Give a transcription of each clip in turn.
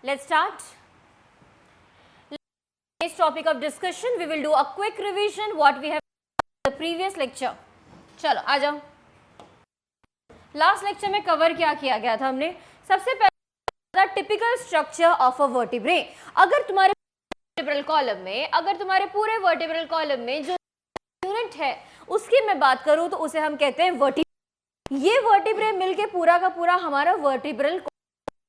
let's start. Today's topic of discussion, we will do a quick revision what we have in the previous lecture. चलो आ जाओ. Last lecture में cover क्या किया गया था हमने? सबसे पहले typical structure of a vertebrae. अगर तुम्हारे वर्टिब्रल कॉलम में, अगर तुम्हारे पूरे वर्टिब्रल कॉलम में जो यूनिट है उसकी मैं बात करूं तो उसे हम कहते हैं वर्टिब्रे. ये वर्टिब्रे मिलके पूरा का पूरा हमारा वर्टिब्रल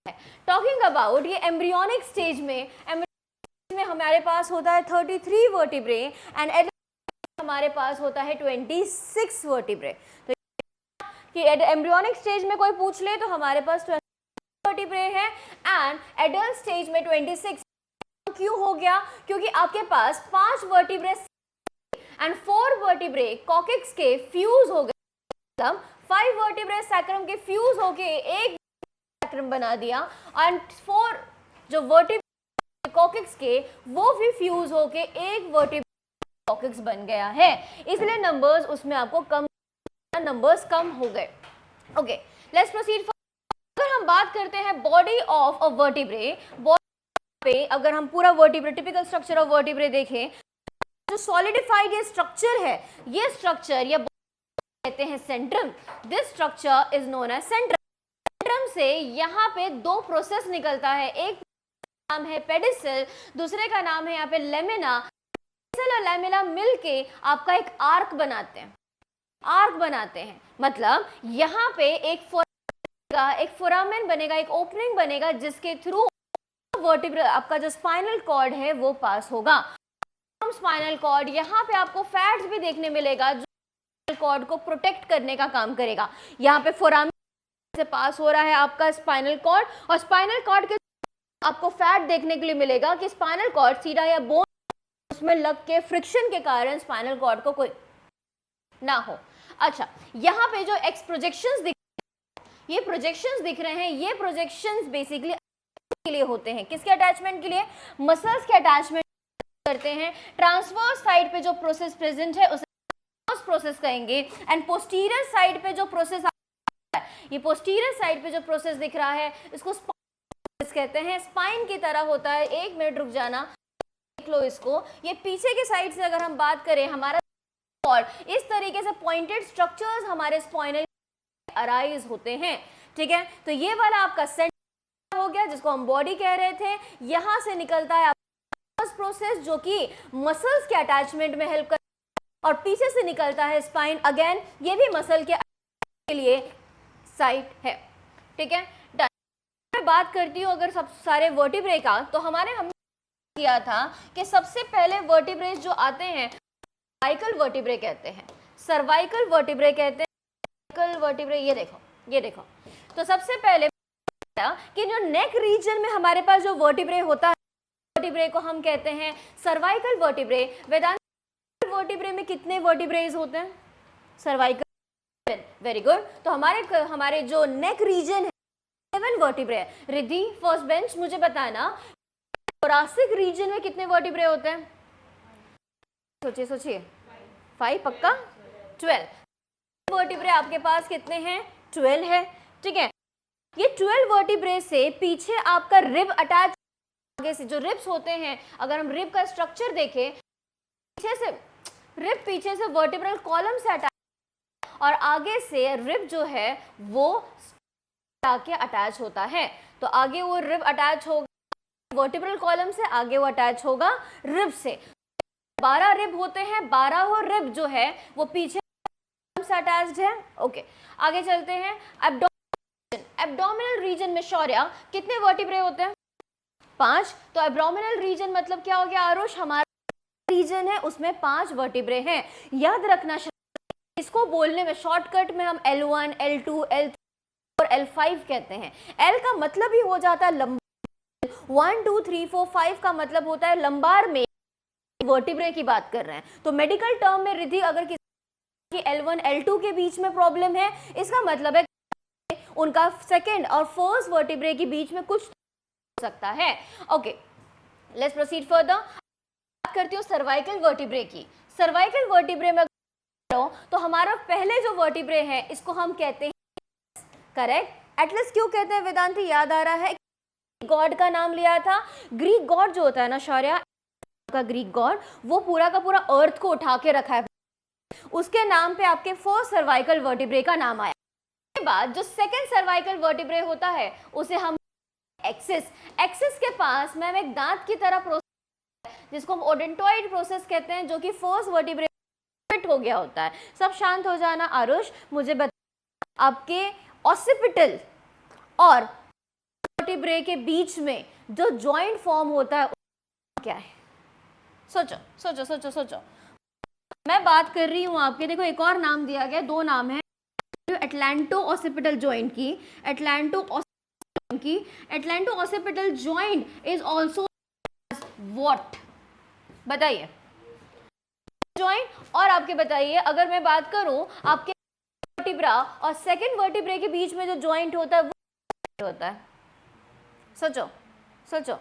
है. टॉकिंग अबाउट ये एम्ब्रियोनिक स्टेज में हमारे पास होता है 33 वर्टिब्रे एंड हमारे पास होता है 26 वर्टिब्रे. तो कि एम्ब्रियोनिक स्टेज में कोई पूछ ले तो हमारे पास 20 वर्टिब्रे है एंड एडल्ट स्टेज में 26. क्यों हो गया? क्योंकि आपके पास 5 वर्टिब्रे एंड 4 वर्टिब्रे कॉकेक्स के फ्यूज हो गए. मतलब 5 वर्टिब्रे सैक्रम के फ्यूज होके एक सैक्रम बना दिया एंड 4 जो वर्टिब्रे कॉकेक्स के वो भी फ्यूज होके एक वर्टिब्रे कॉकेक्स बन गया है. इसलिए नंबर्स उसमें आपको कम हो गए. Okay, let's proceed. अगर हम बात करते हैं body of a vertebrae, body पे अगर हम पूरा vertebrae typical structure of vertebrae देखें, जो सॉलिडिफाइड ये स्ट्रक्चर है, ये स्ट्रक्चर या कहते हैं centrum. This structure is known as centrum. Centrum से यहाँ पे 2 प्रोसेस निकलता है. एक नाम है पेडिसल, दूसरे का नाम है यहाँ पे लेमिना. पेडिसल और लेमिना मिलके आपका एक आर्क बनाते हैं. मतलब यहाँ पे एक फोरामेन बनेगा, एक ओपनिंग बनेगा जिसके थ्रू वर्टिब्रल आपका जो स्पाइनल कॉर्ड है वो पास होगा. स्पाइनल कॉर्ड यहाँ पे आपको फैट्स भी देखने मिलेगा जो स्पाइनल कॉर्ड को प्रोटेक्ट करने का काम करेगा. यहाँ पे फोरामेन से पास हो रहा है आपका स्पाइनल कॉर्ड और स्पाइनल कॉर्ड के आपको फैट देखने के लिए मिलेगा कि स्पाइनल कॉर्ड सीधा या बोन उसमें लग के फ्रिक्शन के कारण स्पाइनल कॉर्ड को कोई ना हो. अच्छा, यहाँ पे जो एक्स प्रोजेक्शंस दिख रहे हैं, ये प्रोजेक्शंस बेसिकली के लिए होते हैं. किसके अटैचमेंट के लिए? मसल्स के अटैचमेंट करते हैं. ट्रांसवर्स साइड पे जो प्रोसेस प्रेजेंट है उसे ट्रांसवर्स प्रोसेस कहेंगे एंड पोस्टीरियर साइड पे जो प्रोसेस ये पोस्टीरियर साइड पे जो प्रोसेस दिख रहा है इसको स्पाइन कहते हैं. स्पाइन की तरह होता है. 1 मिनट रुक जाना, देख लो इसको. ये पीछे के साइड से अगर हम बात करें, हमारा और इस तरीके से पॉइंटेड स्ट्रक्चर्स हमारे स्पाइनल अराइज होते हैं. ठीक है, तो ये वाला आपका सेंटर हो गया जिसको हम बॉडी कह रहे थे. यहां से निकलता है प्रोसेस जो कि मसल्स के अटैचमेंट में हेल्प करता है और पीछे से निकलता है स्पाइन. अगेन ये भी मसल के लिए साइट है. ठीक है, मैं बात करती हूँ अगर सब सारे वर्टिब्रे का, तो हमने किया था कि सबसे पहले वर्टिब्रे जो आते हैं सर्वाइकल वर्टिब्रे कहते हैं. सर्वाइकल वर्टिब्रे कहते हैं. सर्वाइकल वर्टिब्रे ये देखो. तो सबसे पहले कि जो नेक रीजन में हमारे पास जो वर्टिब्रे होता है, वर्टिब्रे को हम कहते हैं सर्वाइकल वर्टिब्रे. वेदांत वर्टिब्रे में कितने वर्टिब्रेज होते हैं? सर्वाइकल. Very good. तो हमारे जो नेक रीजन है 7 वर्टिब्रे है. रिद्धि फर्स्ट बेंच मुझे बताना थोरासिक रीजन में कितने वर्टिब्रे होते हैं? सोचिए 5 पक्का? 12 वर्टिब्रे आपके पास कितने हैं? 12 है. ठीक है, ये 12 वर्टिब्रे से पीछे आपका रिब अटैच, आगे से जो रिब्स होते हैं, अगर हम रिब का स्ट्रक्चर देखें, पीछे से वर्टिब्रल कॉलम से अटैच और आगे से रिब जो है वो आके अटैच होता है. तो आगे वो रिब अटैच होगा वर्टिब्रल कॉलम से, आगे वो अटैच होगा रिब से. 12 रिब होते हैं. 12 रिब जो है वो पीछे से अटैच्ड है. ओके, आगे चलते हैं. एब्डोमिनल रीजन में शौर्या कितने वर्टिब्रे होते हैं? 5. तो एब्डोमिनल रीजन मतलब क्या हो गया आरुष? हमारा रीजन है उसमें 5 वर्टिब्रे हैं. याद रखना, इसको बोलने में शॉर्टकट में हम L1, L2, L3 और L5 कहते हैं. L का मतलब ही हो जाता है लंबार. 1, 2, 3, 4, 5 का मतलब होता है लंबार में वर्टिब्रे की बात कर रहे हैं. तो मेडिकल टर्म में रिद्धि अगर किसी L1, L2 के बीच में प्रॉब्लम है, इसका मतलब है उनका सेकेंड और फर्स्ट वर्टिब्रे के बीच में कुछ हो सकता है. Okay, let's proceed further. बात करती हूँ सर्वाइकल वर्टिब्रे की. सर्वाइकल वर्टिब्रे में तो हमारा पहले जो वर्टिब्रे है इसको हम कहते हैं करेक्ट एटलस. क्यों कहते हैं वेदांती? याद आ रहा है गॉड का नाम लिया था। ग्रीक गॉड जो होता है ना शौर्या, का ग्रीक गॉड वो पूरा का पूरा अर्थ को उठा के रखा है, उसके नाम पे आपके फर्स्ट सर्वाइकल वर्टिब्रे का नाम आया। उसके बाद जो सेकंड सर्वाइकल वर्टिब्रे होता है उसे हम एक्सिस, एक्सिस के पास मैम एक दांत की तरह प्रोसेस जिसको हम ओडेंटोइड प्रोसेस कहते हैं, जो कि फर्स्ट वर्टिब्रे फिट हो गया होता है। सब शांत हो जाना। आरुष मुझे बता, आपके ऑसिपिटल और वर्टिब्रे के बीच में जो जॉइंट फॉर्म होता है क्या है? सोचो सोचो सोचो सोचो। मैं बात कर रही हूँ आपके, देखो एक और नाम दिया गया, दो नाम है एटलांटो ऑसिपिटल जॉइंट की, atlanto occipital joint is also what? बताइए जॉइंट। और आपके बताइए, अगर मैं बात करूं आपके वर्टिब्रा और सेकंड वर्टिब्रे के बीच में जो जॉइंट होता है वो होता है? सोचो सोचो।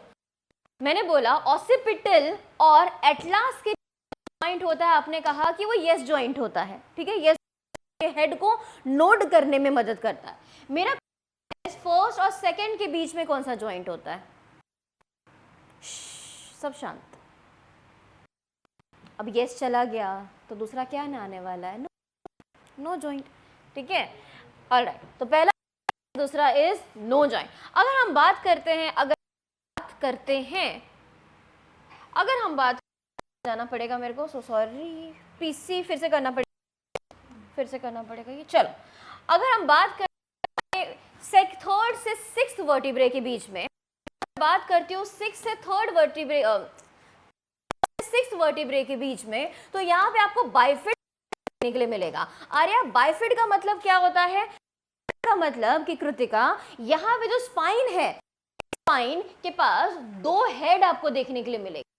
मैंने बोला ऑसिपिटल और एटलास के जॉइंट होता है, आपने कहा कि वो यस जॉइंट होता है, ठीक है, यस हेड को नोड करने में मदद करता है। मेरा फर्स्ट और सेकंड के बीच में कौन सा जॉइंट होता है? सब शांत। अब यस चला गया तो दूसरा क्या ना आने वाला है? नो जॉइंट, ठीक है, ऑलराइट। तो पहला, दूसरा इज नो जॉइंट। अगर हम बात करते हैं, अगर हम बात जाना पड़ेगा मेरे को, सो सॉरी, पीसी फिर से करना पड़ेगा ये। चलो, अगर हम बात करें थर्ड से सिक्स्थ वर्टिब्रे के बीच में, बात करती हूँ सिक्स से थर्ड वर्टिब्रे, सिक्स्थ वर्टिब्रे के बीच में, तो यहाँ पे आपको बाइफिड देखने के लिए मिलेगा। आर्या, बाइफिड का मतलब क्या होता है? का मतलब कि कृतिका, यहाँ पे जो स्पाइन है, स्पाइन के पास दो हेड आपको देखने के लिए मिलेगा,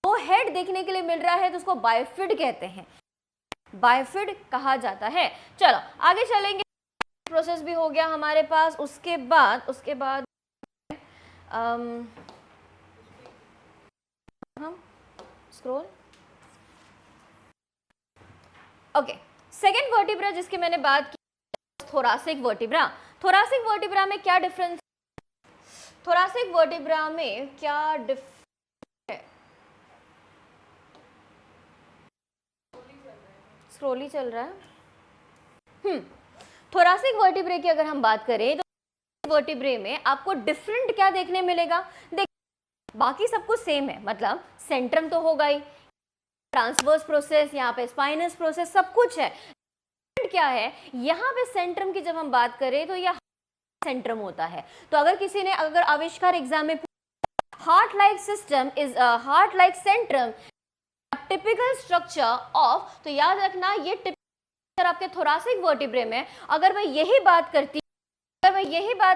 दो हेड देखने के लिए मिल रहा है, तो उसको बाइफिड कहते हैं, बाइफिड कहा जाता है। चलो आगे चलेंगे, प्रोसेस भी हो गया हमारे पास। उसके बाद हम स्क्रॉल, ओके। सेकेंड वर्टिब्रा जिसकी मैंने बात की, थोरासिक वर्टिब्रा। थोरासिक वर्टिब्रा में क्या डिफरेंस? थोरासिक वर्टिब्रा में क्या डिफरेंस है? स्क्रॉली चल रहा है। थोरासिक वर्टिब्रे की अगर हम बात करें तो वर्टिब्रे में आपको डिफरेंट क्या देखने मिलेगा? देख, बाकी सब कुछ सेम है, मतलब सेंट्रम तो होगा ही, ट्रांसवर्स प्रोसेस, यहाँ पे स्पाइनस प्रोसेस, सब कुछ है। क्या है यहाँ पे सेंट्रम की जब हम बात करें तो यह सेंट्रम होता है। तो अगर किसी ने अगर आविष्कार एग्जाम में heart like system is heart like Centrum typical structure of, तो याद रखना ये टिपिकल आपके थोरासिक वर्टिब्रे में। अगर मैं यही बात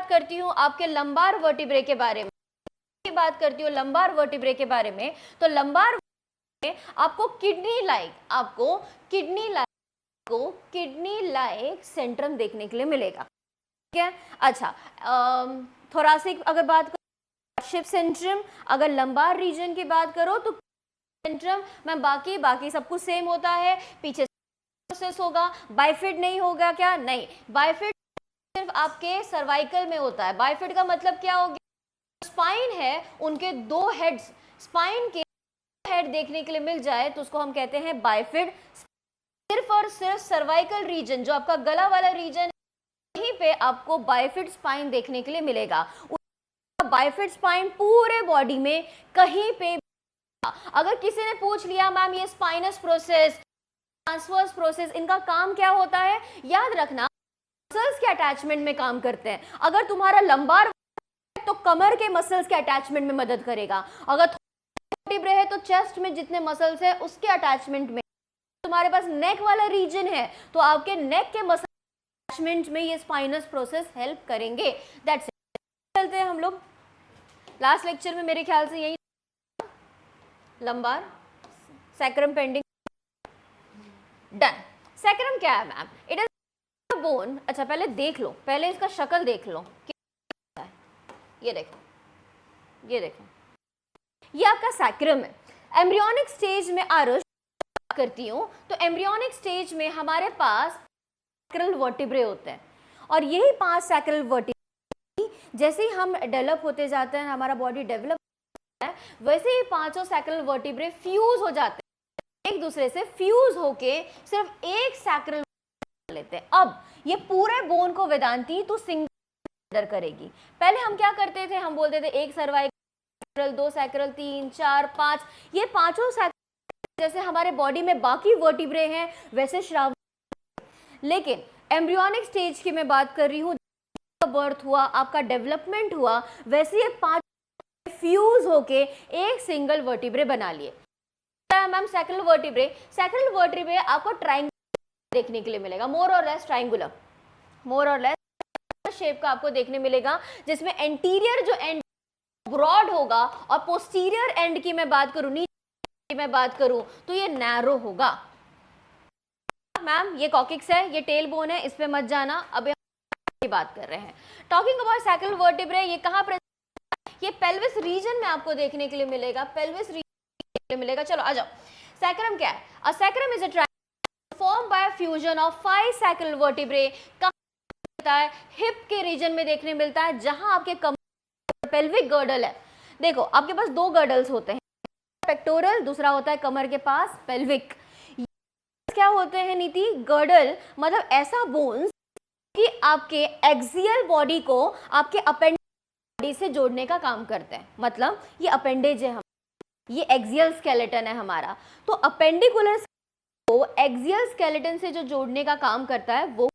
करती हूँ आपके लंबार वर्टिब्रे के बारे में, बात करती हूँ लंबार वर्टिब्रे के बारे में, तो लंबार में आपको किडनी लाइक सेंट्रम देखने के लिए मिलेगा, ठीक है। अच्छा, थोरासिक अगर बात करो शिप सेंट्रम, अगर लंबार रीजन की बात करो तो सेंट्रम में बाकी सब कुछ सेम होता है, पीछे प्रोसेस होगा, बाइफिड नहीं होगा क्या? नहीं, बाइफिड सिर्फ आपके सर्वाइकल में होता है। बाइफिड का मतलब क्या हो गया? स्पाइन है उनके दो हेड्स, स्पाइन के हेड देखने के लिए मिल जाए तो उसको हम कहते हैं बाइफिड। सिर्फ और सिर्फ सर्वाइकल रीजन, जो आपका गला वाला रीजन, यहीं पे आपको बाइफिड स्पाइन देखने के लिए मिलेगा। बाइफिड स्पाइन पूरे बॉडी में कहीं पे, अगर किसी ने पूछ लिया मैम ये स्पाइनस प्रोसेस, ट्रांसवर्स प्रोसेस, इनका काम क्या होता है? याद रखना, मसल्स के अटैचमेंट में काम करते हैं। अगर तुम्हारा लंबार तो कमर के मसल्स के अटैचमेंट में मदद करेगा, अगर वर्टिब्रे है तो चेस्ट में जितने मसल्स है उसके अटैचमेंट में, तुम्हारे पास नेक वाला रीजन है तो आपके नेक के मसल अटैचमेंट में ये स्पाइनस प्रोसेस हेल्प करेंगे। That's it. चलते हैं हम लोग लास्ट लेक्चर में, मेरे ख्याल से यही lumbar, sacrum pending, done. Sacrum क्या है मैम? It is bone. अच्छा पहले देख लो, पहले इसका शक्ल देख लो, क्या है? ये देखो, ये आपका सैक्रम है। एम्ब्रियोनिक स्टेज में आरुष करती हूँ, तो एम्ब्रियोनिक स्टेज में हमारे पास सैक्रल वर्टिब्रे होते हैं, और यही 5 सैक्रल वर्टिब्रे जैसे ही हम डेवलप होते जाते हैं, हमारा बॉडी डेवलप होता है, वैसे ही पांचों सैक्रल वर्टिब्रे फ्यूज हो जाते हैं, एक दूसरे से फ्यूज होके सिर्फ एक सैक्रल लेते हैं। अब ये पूरे बोन को वेदांती तो सिंगल करेगी। पहले हम क्या करते थे, हम बोलते थे एक सर्वाइकल, दो सैक्रल, 3, 4, 5, ये पांचों सैक्रल जैसे हमारे बॉडी में बाकी वर्टिब्रे हैं वैसे श्राव। लेकिन एम्ब्रियोनिक स्टेज की मैं बात कर रही हूँ, बर्थ हुआ, आपका डेवलपमेंट हुआ, वैसे ये पांच फ्यूज होके एक सिंगल वर्टिब्रे बना लिए। मैम सैक्रल वर्टिब्रे आपको ट्रायंगल देखने के लिए मिलेगा, मोर और लेस ट्रायंगुलर, मोर और लेस शेप का आपको देखने मिलेगा, जिसमें एंटीरियर जो एंड ब्रॉड होगा और पोस्टीरियर एंड की मैं बात करूं, नीचे की मैं बात करूं तो ये नैरो होगा। मैम ये कॉकिक्स है, ये टेल बोन है, इस पे मत जाना, अब की बात कर रहे हैं। टॉकिंग अबाउट सैक्रल वर्टिब्रे, ये कहां प्रेजेंट, ये पेल्विस रीजन में आपको देखने के लिए मिलेगा, पेल्विस रीजन मिलेगा। चलो आ जाओ, सैक्रम क्या है? A sacrum is a triangle form by fusion of 5 sacral vertebrae. कहां मिलता है? हिप के रीजन में देखने मिलता है, जहां आपके कमर पेल्विक गर्डल है। देखो आपके पास दो गर्डल्स होते हैं, पेक्टोरल, दूसरा होता है कमर के पास पेल्विक। क्या होते हैं नीति? गर्डल मतलब ऐसा बोन्स कि आपके एक्सियल बॉडी को आपके अपेंडेज बॉडी से जोड़ने का काम करते हैं। मतलब ये अपेंडेज है, हम ये एक्सियल स्केलेटन है हमारा, तो अपेंडिकुलर को एक्सियल स्केलेटन से जो जोड़ने का काम करता है वो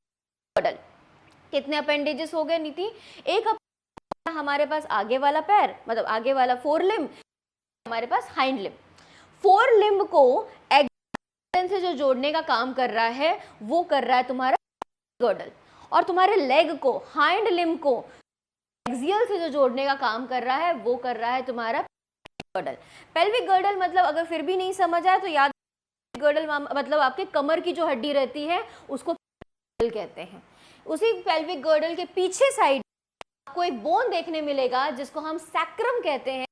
गर्डल। कितने अपेंडेजेस हो गए नीति? एक हमारे पास आगे वाला पैर, मतलब आगे वाला फोर लिम्ब, हमारे पास हाइंड लिम्ब। फोर लिम्ब को एक्सियल से जो जोड़ने का काम कर रहा है वो कर रहा है तुम्हारा गर्डल, और तुम्हारे लेग को, हाइंड लिम्ब को एक्सियल से जो जोड़ने का काम कर रहा है वो कर रहा है तुम्हारा गर्डल। पेल्विक गर्डल मतलब अगर फिर भी नहीं समझ आए तो याद, गर्डल मतलब आपके कमर की जो हड्डी रहती है उसको कहते हैं। उसी पेल्विक गर्डल के पीछे साइड आपको एक बोन देखने मिलेगा जिसको हम सैक्रम कहते हैं।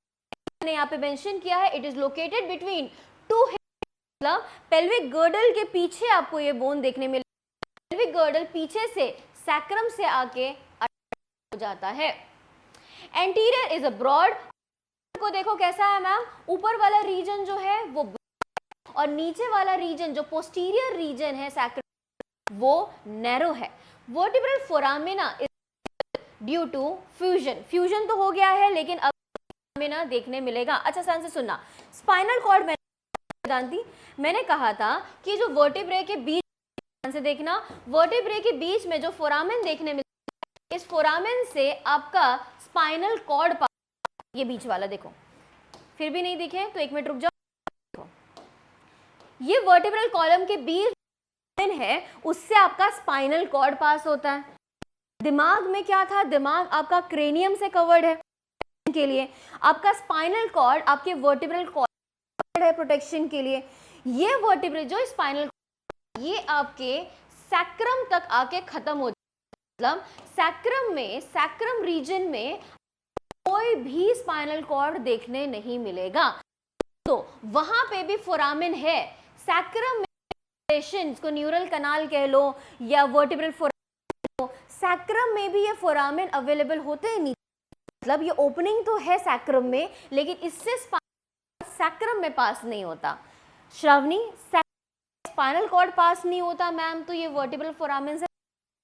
मैंने यहाँ पे मेंशन किया है, it is located between two हिप्स, मतलब पेल्विक गर्डल के पीछे आपको ये बोन देखने मिलेगा। पेल्विक गर्डल पीछे से सैक्रम से आके हो जाता है। एंटीरियर इज अ ब्रॉड, को देखो कैसा है मैम, ऊपर वाला रीजन जो है वो और नीचे वाला रीजन जो पोस्टीरियर रीजन है सैक्रम वो नैरो है। Vertebral foramina due to fusion, fusion तो हो गया है लेकिन अब फोरामिना देखने मिलेगा। अच्छा ध्यान से सुनना, स्पाइनल कॉर्ड मैंने कहा था कि जो वर्टिब्रे के बीच, ध्यान से देखना, वर्टिब्रे के बीच में जो फोरामेन देखने मिलता है, इस फोरामेन से आपका स्पाइनल कॉर्ड, ये बीच वाला देखो, फिर भी नहीं दिखे तो एक मिनट रुक जाओ, ये वर्टिब्रल कॉलम के बीच है, उससे आपका स्पाइनल कॉर्ड पास होता है। दिमाग में क्या था? दिमाग आपका क्रेनियम से कवर्ड है के लिए, आपका स्पाइनल कॉर्ड आपके वर्टिब्रल कॉर्ड है प्रोटेक्शन के लिए। ये वर्टिब्रल जो स्पाइनल ये आपके सैक्रम तक आके खत्म हो जाता है, मतलब सैक्रम में, सैक्रम रीजन में कोई भी स्पाइनल कॉर्ड देखने नहीं मिलेगा, तो वहां पे भी फोरामिन है। सैक्रम में इसको न्यूरल कनाल कह लो या वर्टिब्रल फोरामिन, सैक्रम में भी ये फोरामिन अवेलेबल होते हैं नहीं, मतलब ये ओपनिंग तो है सैक्रम में लेकिन इससे सैक्रम में पास नहीं होता। श्रावणी, स्पाइनल कॉर्ड पास नहीं होता मैम, तो ये वर्टिब्रल फोरामिन से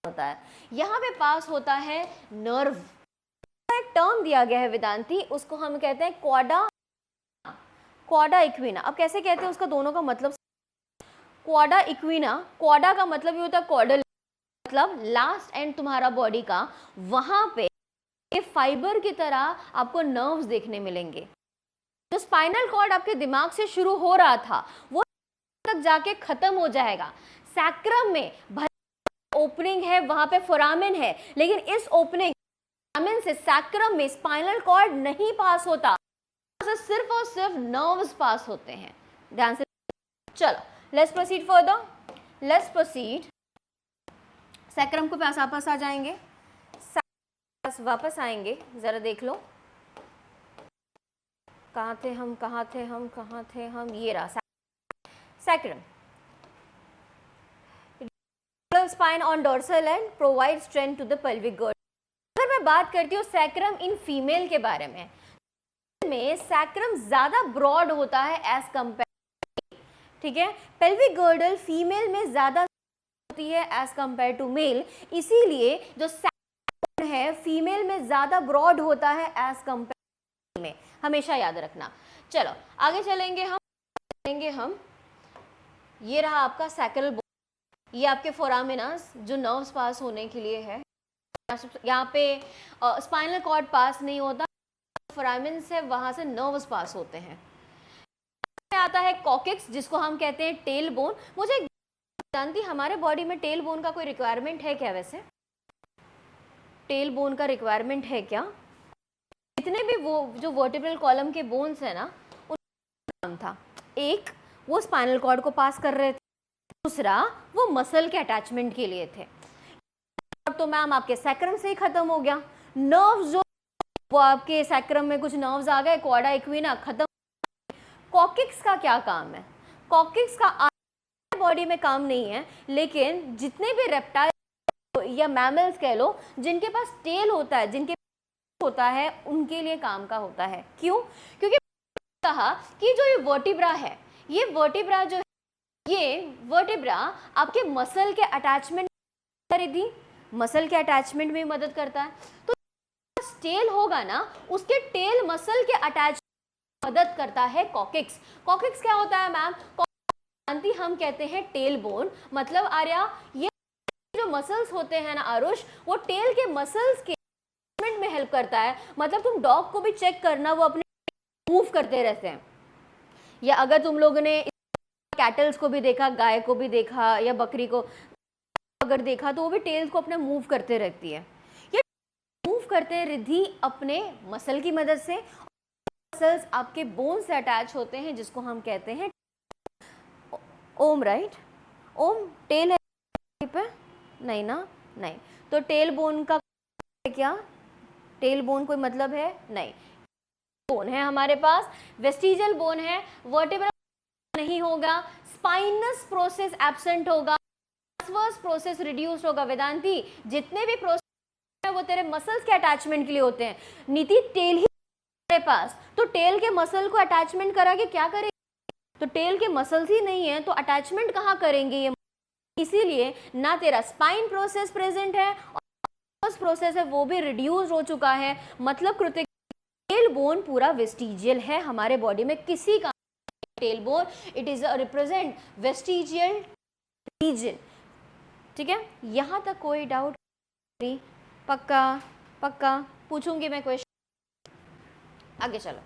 होता है। यहाँ पे पास होता है नर्व, एक टर्म दिया गया है वेदांती, उसको हम कहते हैं क्वाडा, क्वाडा इक्विना। अब कैसे कहते हैं उसका दोनों का मतलब, क्वाडा इक्विना, क्वाडा का मतलब ये होता है कॉर्डल, मतलब लास्ट एंड तुम्हारा बॉडी का, वहां पे फाइबर की तरह आपको नर्व्स देखने मिलेंगे। जो स्पाइनल कॉर्ड आपके दिमाग से शुरू हो रहा था वो तक जाके खत्म हो जाएगा। सैक्रम में ओपनिंग है, वहां पे फोरामिन है, लेकिन इस ओपनिंग फोरामिन से सैक्रम में स्पाइनल कॉर्ड नहीं पास होता, सिर्फ और सिर्फ नर्व्स पास होते हैं। ध्यान से चलो, let's proceed further, let's proceed. Sacrum को पास वापस आ जाएंगे, वापस आएंगे, जरा देख लो कहाँ थे हम, कहाँ थे हम, कहाँ थे हम, ये रहा sacrum. Spine on dorsal end provide strength to the pelvic girdle. अगर मैं मैं बात करती हूँ सैक्रम इन फीमेल के बारे में सैक्रम ज्यादा ब्रॉड होता है एज कंपेयर, ठीक है। पेल्विक गर्डल फीमेल में ज्यादा होती है एज कंपेयर टू मेल, इसीलिए जो सैक्रम है फीमेल में ज्यादा ब्रॉड होता है एज कंपेयर में, हमेशा याद रखना। चलो आगे चलेंगे हम ये रहा आपका सैक्रल बोन, ये आपके फोरामिनास जो नर्व्स पास होने के लिए है। यहाँ पे स्पाइनल कॉर्ड पास नहीं होता, फोरामिन्स है वहां से नर्व्स पास होते हैं। आता है कॉकिक्स जिसको हम कहते हैं टेल बोन। मुझे जानती हमारे बॉडी में टेल बोन का कोई रिक्वायरमेंट है क्या? वैसे टेल बोन का रिक्वायरमेंट है क्या? जितने भी वो जो वर्टिब्रल कॉलम के बोन्स है ना, उनका काम था, एक वो स्पाइनल कॉर्ड को पास कर रहे थे, दूसरा वो मसल के अटैचमेंट के लिए थे। तो मैम आपके सैक्रम से ही खत्म हो गया। नर्व्स जो वो आपके सैक्रम में कुछ नर्व्स आ गए, क्वाडा इक्विना खत्म। कॉकिक्स का क्या काम है? कॉकिक्स का बॉडी में काम नहीं है, लेकिन जितने भी रेप्टाइल या मैमल्स कह लो जिनके पास टेल होता है, जिनके होता है, उनके लिए काम का होता है। क्यों? क्योंकि कहा कि जो ये वर्टिब्रा है, ये वर्टिब्रा जो है, ये वर्टिब्रा आपके मसल के अटैचमेंट थी, मसल के अटैचमेंट में मदद करता है। तो टेल होगा ना, उसके टेल मसल के अटैचमेंट मदद करता है कॉकिक्स। कॉकिक्स क्या होता है मैम? जानती हम कहते हैं टेल बोन, मतलब आर्या ये जो मसल्स होते हैं ना आरुष, वो टेल के मसल्स के अटैचमेंट में हेल्प करता है। मतलब तुम डॉग को भी चेक करना, वो अपने मूव करते रहते हैं। या अगर तुम लोगों ने कैटल्स को भी देखा, गाय को भी देखा या बकरी को अगर देखा, तो वो भी टेल्स को अपने मूव करते रहती है। ये मूव करते हैं रिद्धि अपने मसल की मदद से। मसल्स आपके बोन से अटैच होते हैं जिसको हम कहते हैं ओम, राइट? ओम टेल है पे? नहीं ना, नहीं। तो टेल बोन का क्या? टेल बोन कोई मतलब है? नहीं। बोन है हमारे पास, वेस्टिजियल बोन है, वर्टिब्रल नहीं होगा, स्पाइनस प्रोसेस एब्सेंट होगा, ट्रांसवर्स प्रोसेस रिड्यूस्ड होगा। वेदांती जितने भी प्रोसेस है वो तेरे मसल्स के अटैचमेंट के लिए होते हैं। नीति टेल ही हमारे पास, तो टेल के मसल को अटैचमेंट करा के क्या करेंगे? तो टेल के मसल्स ही नहीं है तो अटैचमेंट कहाँ करेंगे ये? इसीलिए ना तेरा स्पाइन प्रोसेस प्रेजेंट है और प्रोसेस है वो भी रिड्यूस हो चुका है। मतलब कृतिक टेल बोन पूरा वेस्टिजियल है हमारे बॉडी में, किसी का tail bone it is a represent vestigial region. ठीक है, यहाँ तक कोई डाउट? पक्का? पक्का पूछूंगी मैं क्वेश्चन। आगे चलो।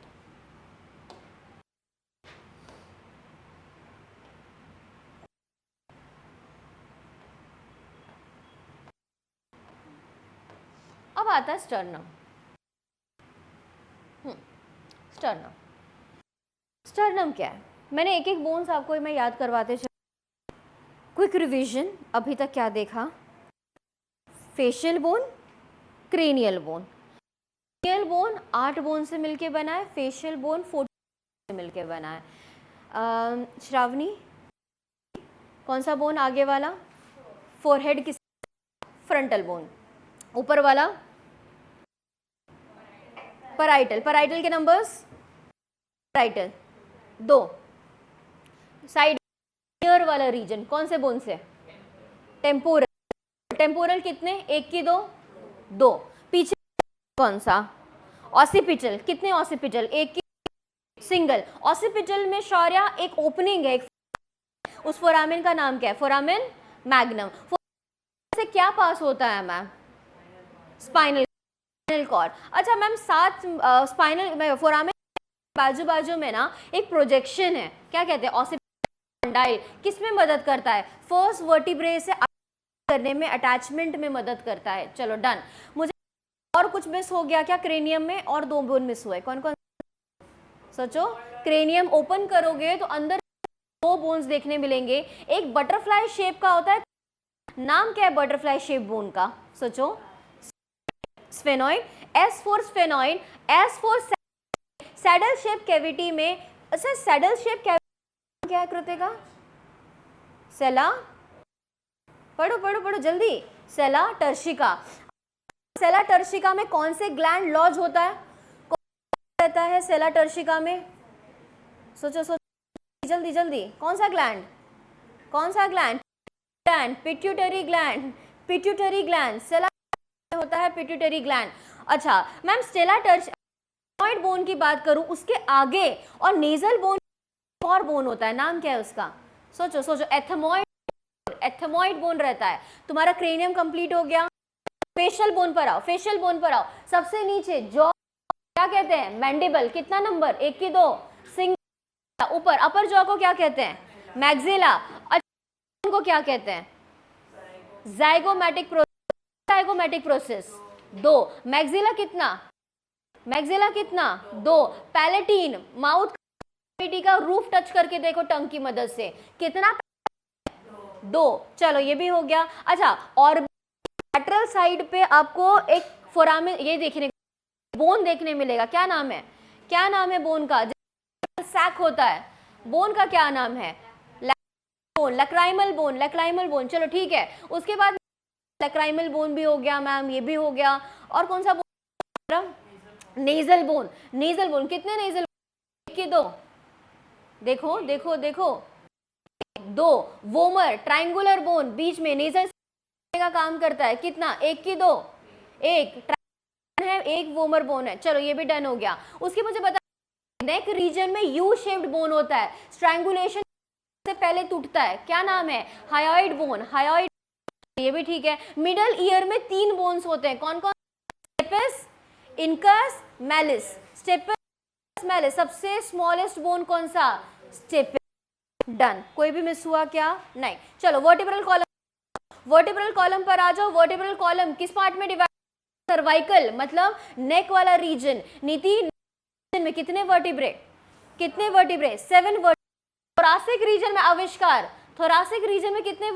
अब आता है स्टर्नम। स्टर्नम, स्टर्नम क्या है? मैंने एक एक बोन्स आपको मैं याद करवाते चल। क्विक रिवीजन, अभी तक क्या देखा? Facial bone, cranial bone. Cranial bone 8 bone से मिलके बना है, फेशियल बोन 14 से मिलके बना है। श्रावणी कौन सा बोन आगे वाला? फोरहेड किस? Frontal bone. ऊपर वाला पैराइटल। पैराइटल के नंबर्स? पैराइटल 2। साइड ईयर वाला रीजन कौन से बोन से? टेम्पोरल। टेम्पोरल कितने? 1 की 2? 2। पीछे कौन सा? ऑसिपिटल। कितने ऑसिपिटल? 1 की सिंगल। ऑसिपिटल में शौर्या एक ओपनिंग है, उस फोरामेन का नाम क्या है? Foramen magnum. से क्या पास होता है मैम? Spinal cord. अच्छा मैम, 7 स्पाइनल फोरामेन बाजू बाजू में ना एक प्रोजेक्शन है, क्या कहते हैं? ऑसिपिटल। किस में मदद करता है? फर्स्ट वर्टिब्रे से करने में, अटैचमेंट में मदद करता है। चलो डन। मुझे और कुछ मिस हो गया क्या क्रेनियम में? और 2 बोन मिस हुए, कौन कौन? सोचो। क्रेनियम ओपन करोगे तो अंदर 2 बोन्स देखने मिलेंगे। एक बटरफ्लाई शेप का होता है, नाम क्या है बटरफ्लाई शेप बोन का? सोचो। Sphenoid. S for sphenoid, S for saddle shape cavity में। अच्छा, सैडल शेप कैविटी क्या है कृतिका? सेला। पढ़ो पढ़ो पढ़ो जल्दी। सेला टर्शिका। सेला टर्शिका में कौन से ग्लैंड लॉज होता है, कौन रहता है सेला टर्शिका में? सोचो सोचो जल्दी जल्दी, कौन सा ग्लैंड, कौन सा gland? Gland, pituitary gland, pituitary gland, sella होता है पिट्यूटरी ग्लैंड। अच्छा मैम, स्टेला टर्शिका बोन की बात करूं, उसके आगे और नेजल बोन और बोन होता है, नाम क्या है उसका? सोचो सोचो, एथमॉइड, एथमॉइड बोन रहता है। तुम्हारा क्रेनियम कंप्लीट हो गया, फेशियल बोन पर आओ, फेशियल बोन पर आओ। सबसे नीचे जॉ क्या कहते हैं? मैंडिबल, कितना नंबर? 1 की 2, सिंगल। ऊपर अपर जॉ को क्या कहते हैं? मैक्सिला। को क्या कहते हैं? Zygomatic process, zygomatic process. 2, maxilla कितना? मैक्सिला कितना? 2। पैलेटीन, माउथ कैविटी का रूफ टच करके देखो टंग की मदद से, कितना? 2। चलो ये भी हो गया। अच्छा, और लैटरल साइड पे आपको एक फोरामेन ये देखने बोन देखने मिलेगा, क्या नाम है? क्या नाम है बोन का? सैक होता है, बोन का क्या नाम है? Bone, lacrimal bone, lacrimal bone. चलो ठीक है, उसके बाद लक्राइमल बोन भी हो गया मैम, ये भी हो गया। और कौन सा bone? Nasal bone, nasal bone. कितने नेजल? 1 की 2, देखो देखो देखो, 2। वोमर, ट्रायंगुलर बोन, बीच में नेजल का काम करता है, कितना? 1 की 2, 1 है, 1 वोमर बोन है। चलो ये भी डन हो गया। उसके मुझे बता, नेक रीजन में यू शेप्ड बोन होता है, स्ट्रैंगुलेशन से पहले टूटता है, क्या नाम है? हायोइड बोन, हायोइड, ये भी ठीक है। मिडल ईयर में 3 बोन्स होते हैं, कौन कौन? Stapes, incus, malleus. Stapes, malleus. सबसे स्मॉलेस्ट बोन कौन सा? स्टेपस। डन। कोई भी मिस हुआ क्या? नहीं। चलो वर्टिब्रल कॉलम, वर्टिब्रल कॉलम पर आ जाओ। वर्टिब्रल कॉलम किस पार्ट में डिवाइड? सर्वाइकल, मतलब नेक वाला रीजन। नीति में कितने वर्टिब्रे? कितने वर्टिब्रे? 7 वर्टिब्रे। थोरासिक रीजन में आविष्कार, थोरासिक रीजन में कितने?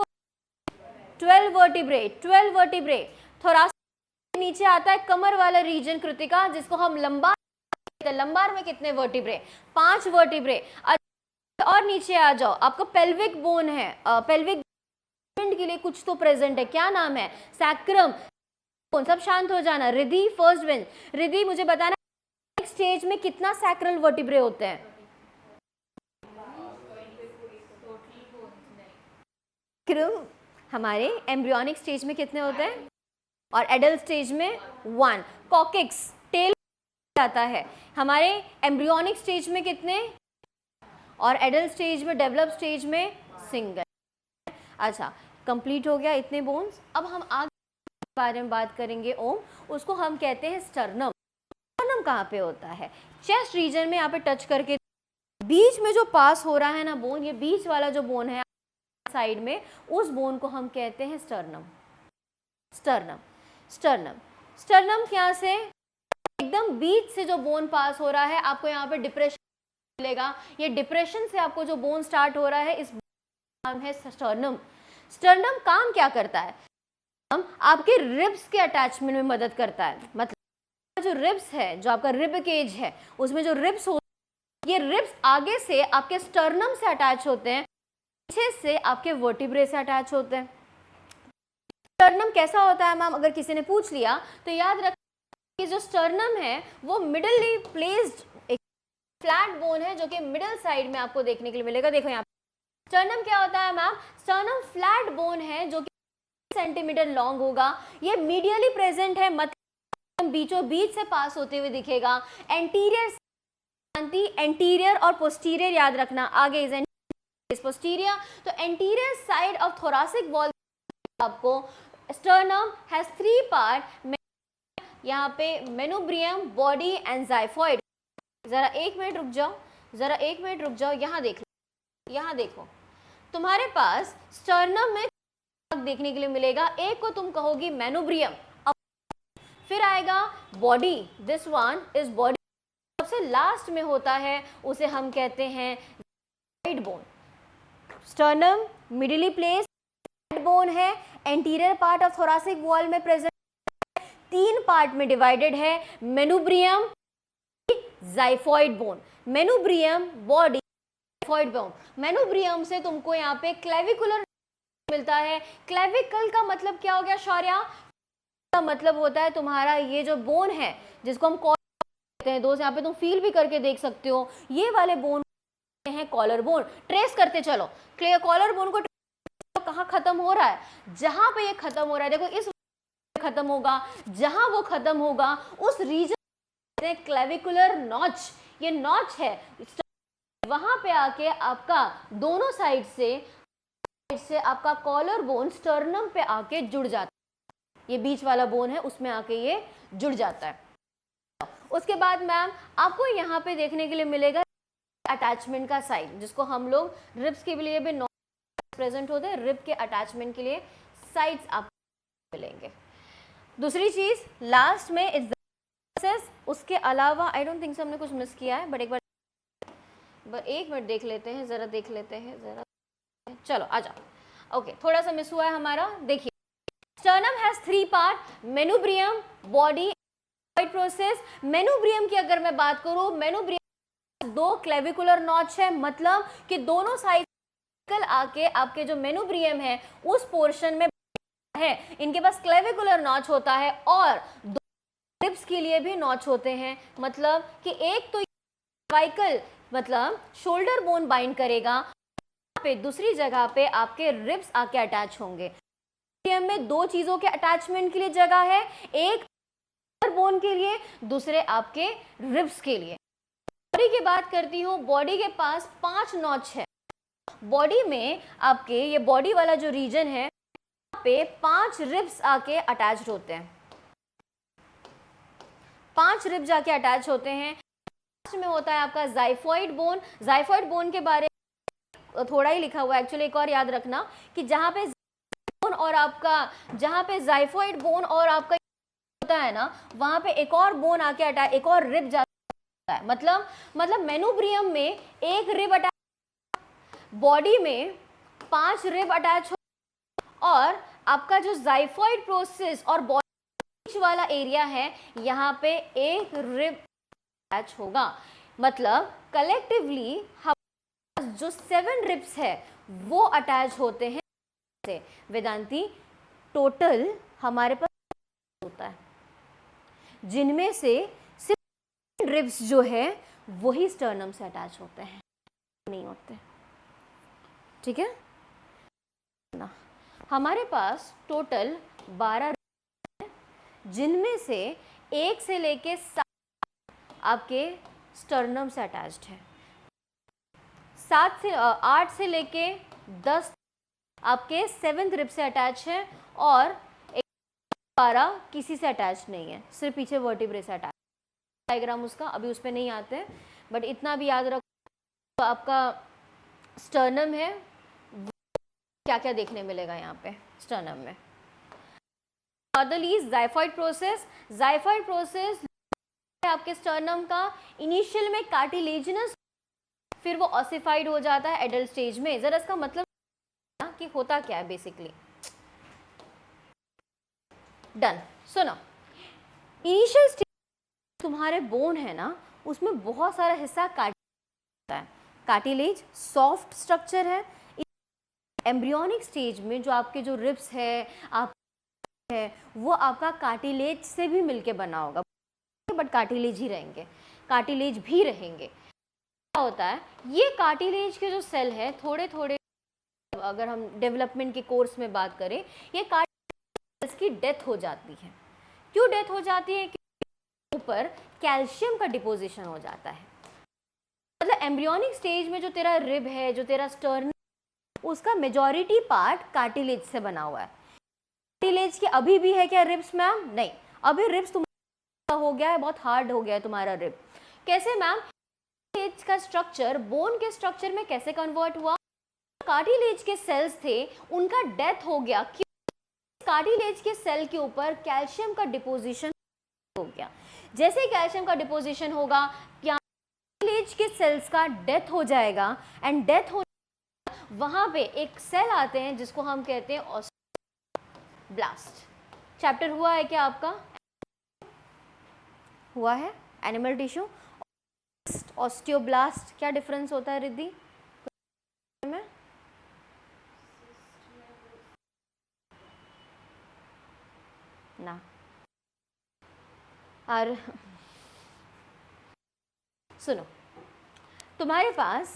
12 वर्टिब्रे, 12 वर्टिब्रे। थोरासिक नीचे आता है कमर वाला रीजन कृतिका, जिसको हम लंबार, लंबार में कितने वर्टिब्रे? 5 वर्टिब्रे। और नीचे आ जाओ, आपको पेल्विक बोन है, पेल्विक के लिए कुछ तो प्रेजेंट है, क्या नाम है? सैक्रम। सब शांत हो जाना। Ridhi, first bench. रिधि मुझे बताना स्टेज में कितना सैक्रल वर्टिब्रे होते हैं? हमारे एम्ब्रियोनिक स्टेज में कितने होते हैं? और एडल्ट स्टेज में 1। कॉकेक्स, टेल आता है, हमारे एम्ब्रियोनिक स्टेज में कितने? और एडल्ट स्टेज में, डेवलप स्टेज में सिंगल। अच्छा, कंप्लीट हो गया इतने बोन्स। अब हम आगे बारे में बात करेंगे ओम, उसको हम कहते हैं स्टर्नम। स्टर्नम कहाँ पे होता है? चेस्ट रीजन में, यहाँ पे टच करके बीच में जो पास हो रहा है ना बोन, ये बीच वाला जो बोन है साइड में, उस बोन को हम कहते हैं स्टर्नम। स्टर्नम, स्टर्नम, स्टर्नम क्या से? एकदम बीच से जो बोन पास हो रहा है, आपको यहाँ पे डिप्रेशन मिलेगा। ये डिप्रेशन से आपको जो बोन स्टार्ट हो रहा है, इस नाम है स्टर्नम। स्टर्नम काम क्या करता है? हम आपके रिब्स के अटैचमेंट में मदद करता है। मतलब जो रिब्स है, जो आपका रिब केज है, उसमें जो रिब्स हो, ये रिब्स आगे से आपके स्टर्नम से अटैच होते हैं, पीछे से आपके वर्टिब्रे से अटैच होते हैं। स्टर्नम कैसा होता है मैम? अगर किसी ने पूछ लिया तो याद रख कि जो स्टर्नम है वो मिडली प्लेस्ड एक फ्लैट बोन है, जो कि मिडल साइड में आपको देखने के लिए मिलेगा। देखो यहाँ स्टर्नम क्या होता है मैम? स्टर्नम फ्लैट बोन है जो कि सेंटीमीटर लॉन्ग होगा। ये मीडियली प्रेजेंट है, मतलब बीचों बीच से पास होते हुए दिखेगा। एंटीरियर, एंटीरियर और पोस्टीरियर याद रखना, आगे इज पोस्टीरियर। तो anterior side of thoracic wall आपको स्टर्नम हैज 3 पार्ट, यहाँ पे मेनोब्रियम, बॉडी एंड जाइफॉइड। जरा 1 मिनट रुक जाओ, जरा 1 मिनट रुक जाओ, यहाँ देख लो, यहाँ देखो, तुम्हारे पास स्टर्नम में देखने के लिए मिलेगा। एक को तुम कहोगी मेनोब्रियम, फिर आएगा body, this one is body, सबसे लास्ट में होता है उसे हम कहते हैं xiphoid bone. Sternum medially place bone है, anterior part of thoracic wall में प्रेजेंट, 3 पार्ट में डिवाइडेड है, manubrium, xiphoid bone. Manubrium, body, xiphoid bone. Manubrium से तुमको यहाँ पे क्लेविकुलर मिलता है। क्लेविकल का मतलब क्या हो गया शौर्या? का मतलब होता है तुम्हारा ये जो बोन है जिसको हम कॉलर कहते हैं, दोस्त यहाँ पे तुम फील भी करके देख सकते हो, ये वाले बोन हैं कॉलर बोन। ट्रेस करते चलो, कॉलर बोन को कहाँ खत्म हो रहा है, जहां पे ये खत्म हो रहा है, देखो इस खत्म होगा, जहां वो खत्म होगा उस रीजन क्लेविकुलर नॉच, ये नॉच है, वहां पे आके आपका दोनों साइड से आपका कॉलर बोन स्टर्नम पे आके जुड़ जाता है, ये बीच वाला बोन है उसमें आके ये जुड़ जाता है। उसके बाद मैम आपको यहाँ पे देखने के लिए मिलेगा अटैचमेंट का साइड, जिसको हम लोग रिब्स के लिए भी प्रेजेंट होते हैं, रिब के अटैचमेंट के लिए साइड्स आपको मिलेंगे। दूसरी चीज लास्ट में इज उसके अलावा आई डोंट थिंक हमने कुछ मिस किया है, बट एक मिनट देख लेते हैं, जरा देख लेते हैं जरा, चलो आ जाओ। ओके, थोड़ा सा मिस हुआ है हमारा, देखिए sternum has 3 part, manubrium, body, process. Manubrium की अगर मैं बात करूं, मेनुब्रियम 2 क्लेविकुलर नॉच है, मतलब कि दोनों साइड आके आपके जो मेनुब्रियम है उस पोर्शन में है, इनके पास क्लेविकुलर नॉच होता है, और रिब्स के लिए भी नॉच होते हैं, मतलब कि एक तो सर्वाइकल मतलब शोल्डर बोन बाइंड करेगा, पे दूसरी जगह पे आपके रिब्स आके अटैच होंगे। में 2 चीजों के अटैचमेंट के लिए जगह है, एक बोन के लिए, दूसरे आपके रिब्स के लिए। बॉडी की बात करती हूँ, बॉडी के पास 5 नॉच है, बॉडी में आपके ये बॉडी वाला जो रीजन है यहाँ पे 5 रिब्स आके अटैच होते हैं, 5 रिब्स आके अटैच होते हैं। लास्ट में होता है आपका जाइफॉइड बोन। जाइफॉइड बोन के बारे में थोड़ा ही लिखा हुआ है, एक्चुअली एक और याद रखना कि जहाँ पे बोन और आपका, जहाँ पे जाइफॉइड बोन और आपका होता है ना, वहां पे एक और बोन आके अटैच, एक और रिब जाता है, मतलब मेनुब्रियम में एक रिब अटैच, बॉडी में 5 रिब अटैच हो, और आपका जो जाइफॉइड प्रोसेस और बॉडी वाला एरिया है यहाँ पे एक रिब अटैच होगा, मतलब कलेक्टिवली हम जो 7 रिब्स है वो अटैच होते हैं। वेदांती टोटल हमारे पास होता है, जिनमें से सिर्फ रिब्स जो है वही स्टर्नम से अटैच होते हैं, नहीं होते, ठीक है ना। हमारे पास टोटल 12 हैं, जिनमें से 1 से लेके 7 आपके स्टर्नम से अटैच्ड है, 8 से लेके 10 आपके 7th रिब से अटैच है, और 12 किसी से अटैच नहीं है, सिर्फ पीछे वर्टिब्रे से अटैच। डायग्राम उसका अभी उस पर नहीं आते हैं, बट इतना भी याद रखो, तो आपका स्टर्नम है, क्या क्या देखने मिलेगा यहाँ पे स्टर्नम में। जाइफॉइड प्रोसेस, जाइफॉइड प्रोसेस आपके स्टर्नम का इनिशियल में कार्टिलेजिनस, फिर वो ऑसिफाइड हो जाता है एडल्ट स्टेज में। जरा इसका मतलब कि होता क्या है बेसिकली, डन। सुनो, इनिशियल स्टेज तुम्हारे बोन है ना, उसमें बहुत सारा हिस्सा होता है, कार्टिलेज सॉफ्ट स्ट्रक्चर है। एम्ब्रियोनिक स्टेज में जो आपके जो रिब्स है आप है वो आपका कार्टिलेज से भी मिलके बना होगा, बट कार्टिलेज ही रहेंगे, कार्टिलेज भी रहेंगे। क्या होता है, ये कार्टिलेज के जो सेल है थोड़े थोड़े, अगर हम डेवलपमेंट के कोर्स में बात करें, ये कार्टिलेज की डेथ हो जाती है। क्यों डेथ हो जाती है? क्योंकि ऊपर कैल्शियम का डिपोजिशन हो जाता है। मतलब एम्ब्रियोनिक स्टेज में जो तेरा रिब है, जो तेरा स्टर्नम, उसका मेजॉरिटी पार्ट कार्टिलेज से बना हुआ है। कार्टिलेज की अभी भी है क्या रिब्स मैम? नहीं, अभी रिब्स तुम्हारा हो गया है, बहुत हार्ड हो गया है तुम्हारा रिब। कैसे मैम? कार्टिलेज का स्ट्रक्चर बोन के स्ट्रक्चर में कैसे कन्वर्ट हुआ? कार्टिलेज के सेल्स थे, उनका डेथ हो गया। क्यों? कार्टिलेज के सेल के ऊपर कैल्शियम का डिपोजिशन हो गया। जैसे कैल्शियम का डिपोजिशन होगा, कार्टिलेज के सेल्स का डेथ हो जाएगा, एंड डेथ हो वहां पे एक सेल आते हैं जिसको हम कहते हैं ऑस्टियोब्लास्ट। चैप्टर हुआ है क्या आपका? हुआ है एनिमल टिश्यू। ऑस्टियोब्लास्ट क्या डिफरेंस होता है रिद्धि में? ना यार सुनो, तुम्हारे पास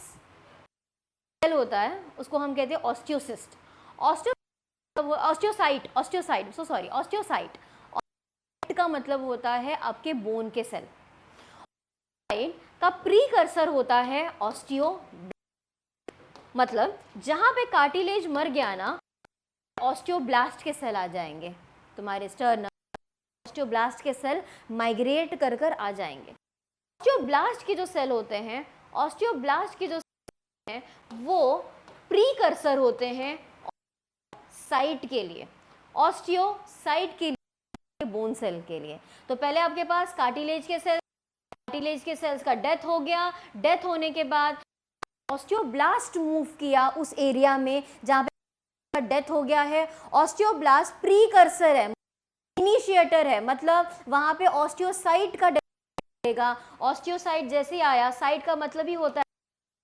सेल होता है, उसको हम कहते हैं ऑस्टियोसिस्ट, ऑस्टियोसाइट का मतलब होता है आपके बोन के सेल। का प्रीकर्सर होता है ऑस्टियो, मतलब जहां पे कार्टिलेज मर गया ना, ऑस्टियोब्लास्ट के सेल आ जाएंगे तुम्हारे स्टर्नम, ऑस्टियोब्लास्ट के सेल माइग्रेट कर कर आ जाएंगे। ऑस्टियोब्लास्ट के जो सेल होते हैं, ऑस्टियोब्लास्ट के जो सेल हैं वो प्रीकर्सर होते हैं साइट के लिए, ऑस्टियोसाइट के लिए, बोन सेल के लिए। तो पहले आपके पास कार्टिलेज के सेल्स का डेथ हो गया, डेथ होने के बाद ऑस्टियोब्लास्ट मूव किया उस एरिया में जहां पे डेथ हो गया है। ऑस्टियोब्लास्ट प्रीकर्सर है, इनिशिएटर है, मतलब वहां पे ऑस्टियोसाइट का डेथ होगा। ऑस्टियोसाइट जैसे ही आया, साइट का मतलब ही होता है,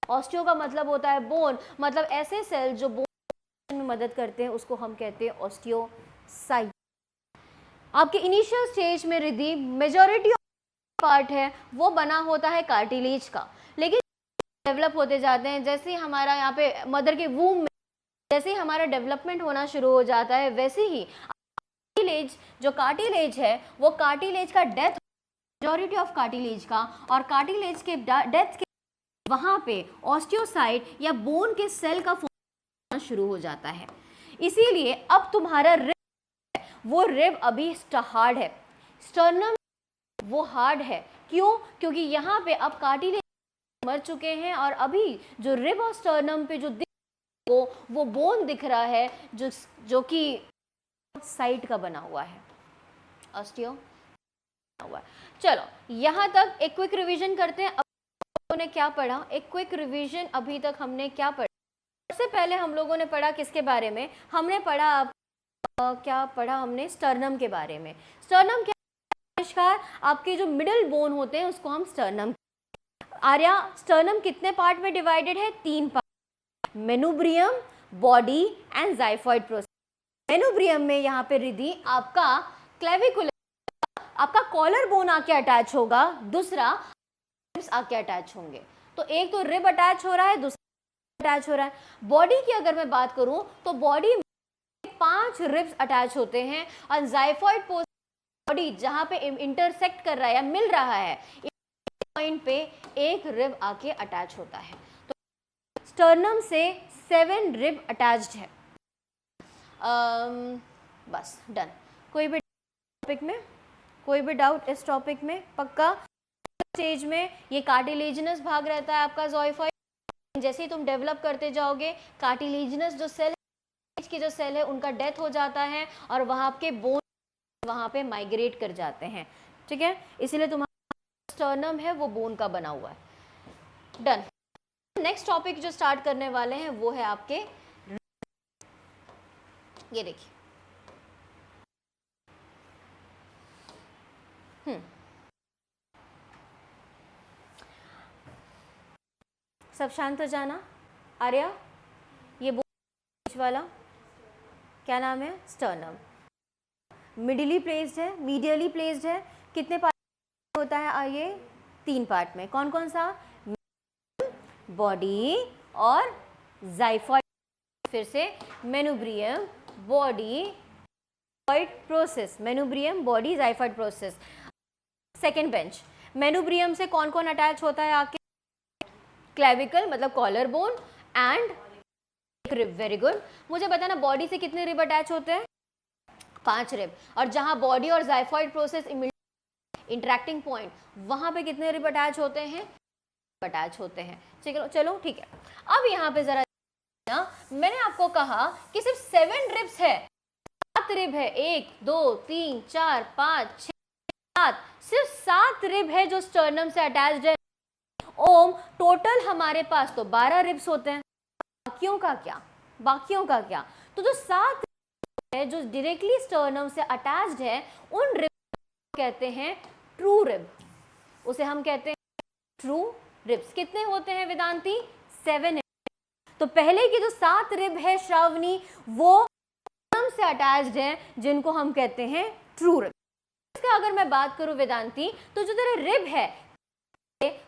ऑस्टियो का मतलब होता है बोन, मतलब ऐसे सेल जो बोन में मदद करते हैं उसको हम कहते हैं ऑस्टियोसाइट। आपके इनिशियल स्टेज में रिद्धि मेजॉरिटी पार्ट है वो बना होता है कार्टिलेज का, लेकिन डेवलप होते जाते हैं, जैसे ही हमारा यहाँ पे मदर के वूम में जैसे ही हमारा डेवलपमेंट होना शुरू हो जाता है, वैसे ही जो कार्टिलेज है वो कार्टिलेज का डेथ, मेजॉरिटी ऑफ कार्टिलेज का, और कार्टिलेज के डेथ के वहाँ पे ऑस्टियोसाइट या बोन के सेल का फॉर्म होना शुरू हो जाता है। इसीलिए अब तुम्हारा रिब, वो रिब अभी हार्ड है, स्टर्नम वो हार्ड है। क्यों? क्योंकि यहाँ पे अब कार्टिलेज मर चुके हैं और अभी जो रिब और स्टर्नम पे जो वो बोन दिख रहा है जो कि साइट का बना हुआ है, ऑस्टियो हुआ। चलो यहाँ तक एक क्विक रिवीजन करते हैं। अब हमने क्या पढ़ा, एक क्विक रिवीजन अभी तक हमने क्या पढ़ा। सबसे पहले हम लोगों ने पढ़ा किसके बारे में, हमने पढ़ा क्या पढ़ा हमने, स्टर्नम के बारे में। स्टर्नम क्या, आपके जो मिडिल बोन होते हैं उसको हम स्टर्नम। आर्या, स्टर्नम कितने पार्ट में डिवाइडेड है? 3 part, manubrium, body and xiphoid process. Manubrium में यहाँ पे रिद्धि आपका क्लेविकुलर, आपका कॉलर बोन आके अटैच होगा, दूसरा रिब्स आके अटैच होंगे। तो एक तो रिब अटैच हो रहा है, दूसरा अटैच हो रहा है। बॉडी की अगर मैं बात करूं तो बॉडी में 5 रिब्स अटैच होते हैं और जाइफॉइड बॉडी जहां पे इंटरसेक्ट कर रहा है या मिल रहा है, पॉइंट पे एक रिब आके अटैच होता है। तो स्टर्नम से 7 रिब अटैच्ड है। बस डन। कोई भी टॉपिक में, कोई भी डाउट इस टॉपिक में? पक्का। स्टेज में ये कार्टिलेजिनस भाग रहता है आपका ज़ोइफॉइड। जैसे ही तुम डेवलप करते जाओगे, कार्टिलेजिनस जो सेल की जो सेल है उनका डेथ हो जाता है और वहाँ के बोन वहाँ पे माइग्रेट कर जाते हैं, ठीक है। इसीलिए तुम्हारा स्टर्नम है वो बोन का बना हुआ है। डन। नेक्स्ट टॉपिक जो स्टार्ट करने वाले हैं वो है आपके, ये देखिए, सब शांत हो जाना। आर्या, ये बीच वाला क्या नाम है? स्टर्नम। मिडिली प्लेस्ड है, मीडियली प्लेस्ड है। कितने पार्ट होता है ये? 3 पार्ट में। कौन कौन सा? बॉडी और जाइफॉइड। फिर से manubrium, body, process, manubrium, body, xiphoid process. Second bench, manubrium से कौन कौन अटैच होता है आके? क्लेविकल मतलब collar bone and rib. Very good. मुझे बताना बॉडी से कितने रिब अटैच होते हैं? 5 रिब। और जहां बॉडी और जाइफॉइड प्रोसेस इंटरेक्टिंग पॉइंट, वहां पे कितने रिब अटैच होते हैं? अटैच होते हैं। चलो ठीक है। अब यहाँ पे जरा मैंने आपको कहा कि सिर्फ 7 रिब्स है, 7 रिब है, 1 2 3 4 5 6 7, सिर्फ 7 रिब है जो स्टर्नम से अटैच्ड है। ओम टोटल हमारे पास तो 12 रिब्स होते हैं। बाकियों का क्या? बाकियों का क्या? तो जो 7 है जो डायरेक्टली स्टर्नम से अटैच्ड है, उन रिब कहते हैं ट्रू रिब। उसे हम कहते हैं ट्रू रिब्स। कितने होते हैं वेदांती? 7 है। तो पहले की जो 7 रिब है श्रावणी, वो स्टर्नम से अटैच्ड है, जिनको हम कहते हैं ट्रू रिब। इसका अगर मैं बात करूं वेदांती, तो जो तेरा रिब है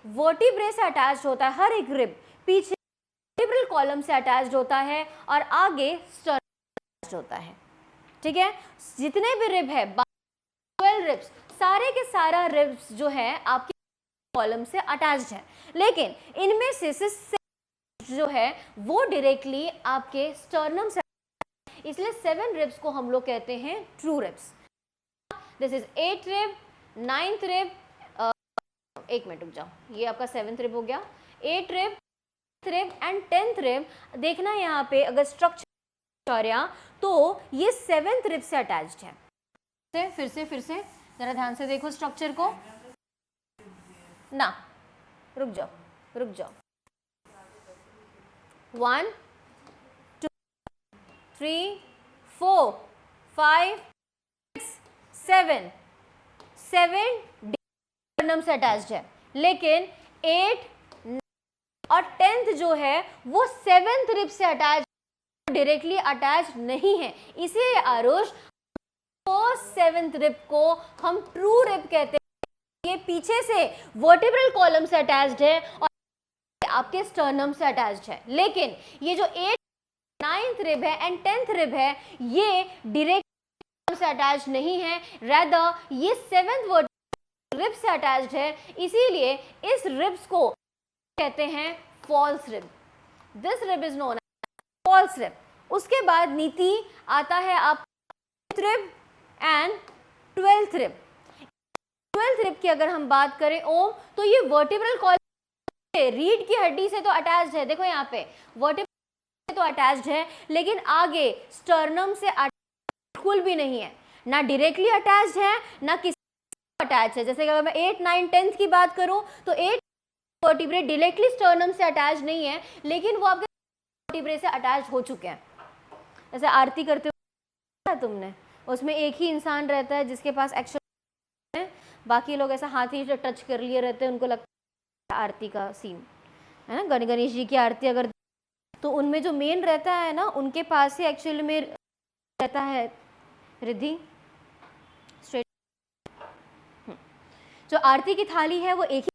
वर्टिब्रे से अटैच होता है, हर एक रिब पीछे वर्टिब्रल कॉलम से अटैच्ड होता है और आगे स्टर्नम होता है, ठीक है। जितने भी रिब है 12 रिब्स, सारे के सारा रिब्स जो है आपके कॉलम से अटैच्ड है, लेकिन इनमें से जो है वो डायरेक्टली आपके स्टर्नम से, इसलिए 7 रिब्स को हम लोग कहते हैं true ribs. This is 8th rib, 9th rib, एक मिनट रुक जाओ, ये आपका 7th रिब हो गया, 8th rib, 9th rib end 10th rib. देखना यहाँ पे अगर स्ट्रक्चर तो ये 7th रिब से अटैच्ड है। फिर से जरा ध्यान से देखो स्ट्रक्चर को ना, रुक जाओ 1 2 3 4 5 6 7 स्टर्नम से अटैच्ड है, लेकिन 8 और 10th जो है वो 7th रिब से अटैच, डायरेक्टली अटैच नहीं है, इसीलिए आरुष 7th रिब को हम ट्रू रिब कहते हैं। ये पीछे से वर्टिब्रल कॉलम से अटैच्ड है और आपके स्टर्नम से अटैच्ड है, लेकिन ये जो 8 9th रिब है एंड 10th रिब है ये डायरेक्ट से अटैच नहीं है, रादर ये 7th रिब से अटैच्ड है, इसीलिए इस रिब्स को कहते हैं false rib. This rib is known as false rib. उसके बाद नीति आता है आप rib end 12th rib. 12th rib की अगर हम बात करें ओम, तो ये वर्टिब्रल कॉलम रीढ़ की हड्डी से तो अटैच्ड है, देखो यहाँ पे वर्टिब्रल तो अटैच्ड है, लेकिन आगे स्टर्नम से बिल्कुल भी नहीं है, ना डायरेक्टली अटैच्ड है ना किसी अटैच है। जैसे कि अगर मैं 8 9 10th की बात करूं तो 8 वर्टिब्रे डायरेक्टली स्टर्नम से अटैच नहीं है, लेकिन वो आपके वर्टिब्रे से अटैच हो चुके हैं। जैसे आरती करते हो तुमने, उसमें एक ही इंसान रहता है जिसके पास एक्शन है, बाकी लोग ऐसा हाथ ही से टच कर लिए रहते हैं, उनको लगता है आरती का सीन है ना। गणेश जी की आरती अगर तो उनमें जो मेन रहता है ना, उनके पास ही एक्चुअली में रहता है रिद्धि। जो आरती की थाली है वो एक ही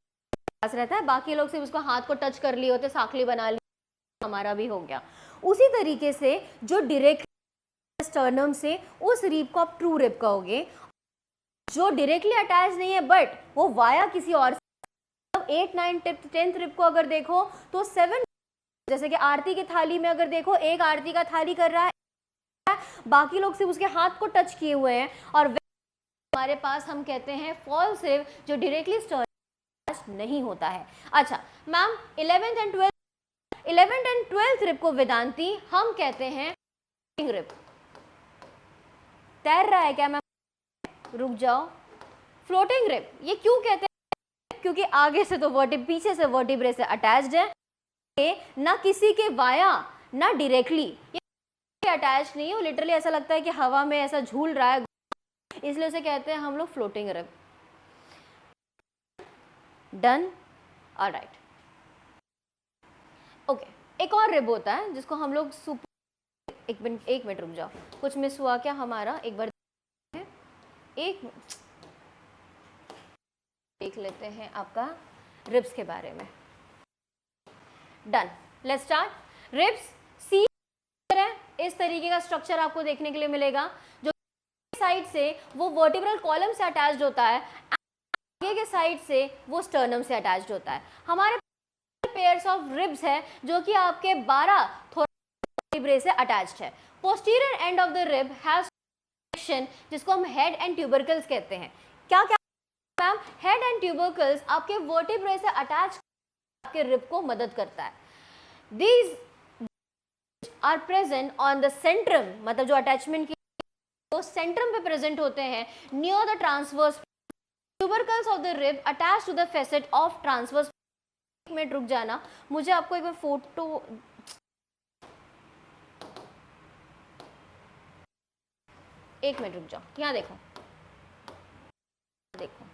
पास रहता है, बाकी लोग सिर्फ उसको हाथ को टच कर लिए होते, साखली बना ली, हमारा भी हो गया। उसी तरीके से जो डायरेक्ट स्टर्नम से, उस रिब को आप ट्रू रिब कहोगे। जो डायरेक्टली अटैच नहीं है बट वो वाया किसी और 8 9 10th रिब को अगर देखो तो 7, जैसे कि आरती की थाली में अगर देखो, एक आरती का थाली कर रहा है, बाकी लोग सिर्फ उसके हाथ को टच किए हुए हैं, और हमारे पास हम कहते हैं फॉल्स रिब, जो डायरेक्टली स्टर्नम नहीं होता है। अच्छा ma'am 11th and 12th rib को वेदांती हम कहते हैं फ्लोटिंग रिब। तैर रहा है क्या मैम? रुक जाओ, फ्लोटिंग रिब ये क्यों कहते हैं? क्योंकि आगे से तो पीछे से वर्टिब्रे से अटैच्ड है, ना किसी के वाया ना डायरेक्टली अटैच नहीं है, वो लिटरली ऐसा लगता है कि हवा में ऐसा झूल रहा है, इसलिए उसे कहते हैं हम लोग floating rib. Done, alright. Okay, एक और रिब होता है जिसको हम लोग एक मिनट रुक जाओ, कुछ मिस हुआ क्या हमारा? एक बार एक देख लेते हैं आपका रिब्स के बारे में। Done, let's start. रिब्स सी है, इस तरीके का स्ट्रक्चर आपको देखने के लिए मिलेगा, जो साइड से वो वर्टिब्रल कॉलम से अटैच्ड होता है, आगे के साइड से वो स्टर्नम से अटैच्ड होता है। हमारे पेयर्स ऑफ रिब्स है जो कि आपके 12 वर्टिब्रे से अटैच्ड है। Posterior end of the rib has section जिसको हम हेड एंड ट्यूबरकल्स कहते हैं। क्या क्या मैम? हेड एंड ट्यूबरकल्स आपके वर्टिब्रे से अटैच आपके रिब को मदद करता है। These are present on the centrum, मतलब जो अटैचमेंट की तो सेंट्रम पे प्रेजेंट होते हैं, near the transverse tubercles of the rib attach to the facet of transverse. एक मिनट रुक जाना, मुझे आपको एक बार फोटो, एक मिनट रुक जाओ, यहाँ देखो, देखो